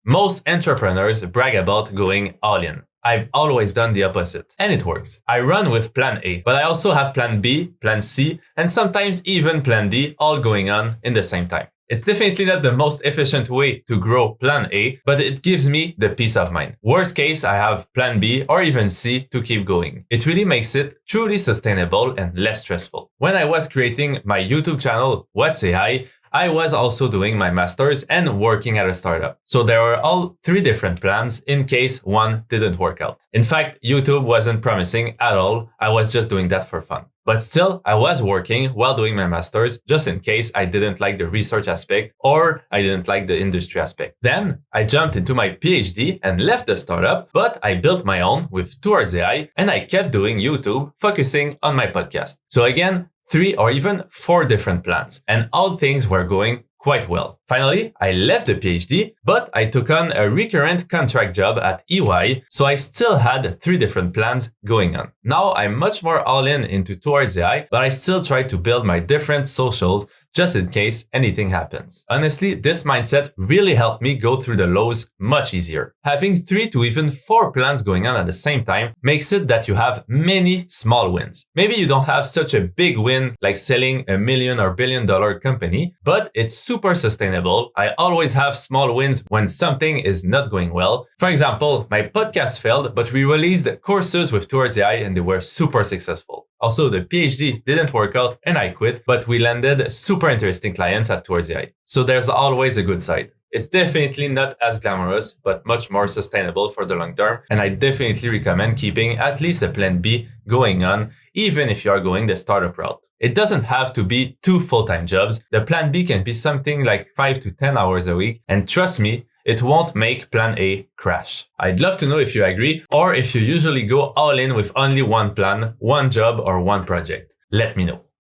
Most entrepreneurs brag about going all in. I've always done the opposite, and it works. I run with plan A, but I also have plan B, plan C, and sometimes even plan D all going on in the same time. It's definitely not the most efficient way to grow plan A, but it gives me the peace of mind. Worst case, I have plan B or even C to keep going. It really makes it truly sustainable and less stressful. When I was creating my YouTube channel, What's AI, I was also doing my master's and working at a startup. So there were all three different plans in case one didn't work out. In fact, YouTube wasn't promising at all. I was just doing that for fun. But still, I was working while doing my master's just in case I didn't like the research aspect or I didn't like the industry aspect. Then I jumped into my PhD and left the startup, but I built my own with Towards AI and I kept doing YouTube, focusing on my podcast. So again, 3 or even 4 different plans, and all things were going quite well. Finally, I left the PhD, but I took on a recurrent contract job at EY, so I still had 3 different plans going on. Now I'm much more all in into Towards AI, but I still try to build my different socials just in case anything happens. Honestly, this mindset really helped me go through the lows much easier. Having 3 to even 4 plans going on at the same time makes it that you have many small wins. Maybe you don't have such a big win like selling a $1 million or $1 billion company, but it's super sustainable. I always have small wins when something is not going well. For example, my podcast failed, but we released courses with Towards AI and they were super successful. Also, the PhD didn't work out and I quit, but we landed super interesting clients at Towards AI. So there's always a good side. It's definitely not as glamorous, but much more sustainable for the long term. And I definitely recommend keeping at least a plan B going on, even if you are going the startup route. It doesn't have to be 2 full-time jobs. The plan B can be something like 5 to 10 hours a week. And trust me, it won't make plan A crash. I'd love to know if you agree or if you usually go all in with only one plan, one job, or one project. Let me know.